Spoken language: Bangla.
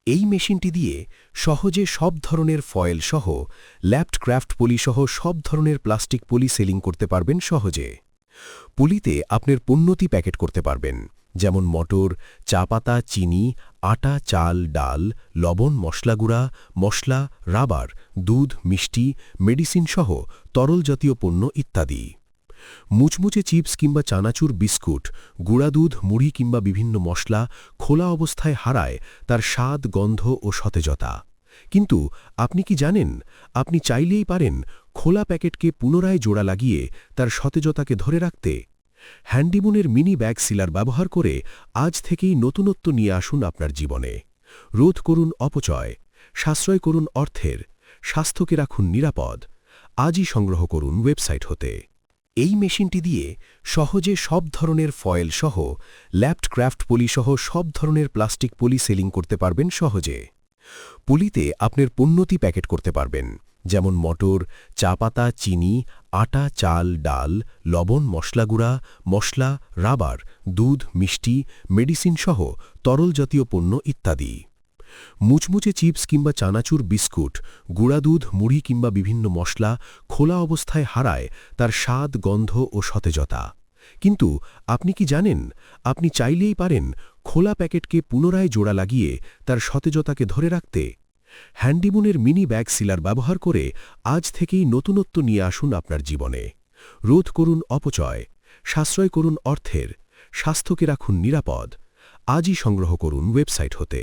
এই মেশিনটি দিয়ে সহজে সব ধরনের ফয়েল সহ ল্যাপড ক্রাফট পলি সহ সব ধরনের প্লাস্টিক পলি সেলিং করতে পারবেন সহজে। পলিতে আপনার পণ্যটি প্যাকেট করতে পারবেন, যেমন মটর, চা পাতা, চিনি, আটা, চাল, ডাল, লবণ, মশলা গুঁড়া, মশলা, রাবার, দুধ, মিষ্টি, মেডিসিন সহ তরল জাতীয় পণ্য ইত্যাদি। মুচমুচে চিপস কিংবা চানাচুর, বিস্কুট, গুঁড়া দুধ, মুড়ি কিংবা বিভিন্ন মশলা খোলা অবস্থায় হারায় তার স্বাদ, গন্ধ ও সতেজতা। কিন্তু আপনি কি জানেন, আপনি চাইলেই পারেন খোলা প্যাকেটকে পুনরায় জোড়া লাগিয়ে তার সতেজতাকে ধরে রাখতে। হ্যান্ডিমুনের মিনি ব্যাগ সিলার ব্যবহার করে আজ থেকেই নতুনত্ব নিয়ে আসুন আপনার জীবনে। রোধ করুন অপচয়, সাশ্রয় করুন অর্থের, স্বাস্থ্যকে রাখুন নিরাপদ। আজই সংগ্রহ করুন ওয়েবসাইট হতে। এই মেশিনটি দিয়ে সহজে সব ধরনের ফয়েল সহ ল্যাপড ক্রাফট পলি সহ সব ধরনের প্লাস্টিক পলি সেলিং করতে পারবেন সহজে। পলিতে আপনার পণ্যটি প্যাকেট করতে পারবেন, যেমন মটর, চা পাতা, চিনি, আটা, চাল, ডাল, লবণ, মশলা গুঁড়া, মশলা, রাবার, দুধ, মিষ্টি, মেডিসিন সহ তরল জাতীয় পণ্য ইত্যাদি। মুচমুচে চিপস কিংবা চানাচুর, বিস্কুট, গুঁড়া দুধ, মুড়ি কিংবা বিভিন্ন মশলা খোলা অবস্থায় হারায় তার স্বাদ, গন্ধ ও সতেজতা। কিন্তু আপনি কি জানেন, আপনি চাইলেই পারেন খোলা প্যাকেটকে পুনরায় জোড়া লাগিয়ে তার সতেজতাকে ধরে রাখতে। হ্যান্ডিমুনের মিনি ব্যাগ সিলার ব্যবহার করে আজ থেকেই নতুনত্ব নিয়ে আসুন আপনার জীবনে। রোধ করুন অপচয়, সাশ্রয় করুন অর্থের, স্বাস্থ্যকে রাখুন নিরাপদ। আজই সংগ্রহ করুন ওয়েবসাইট হতে।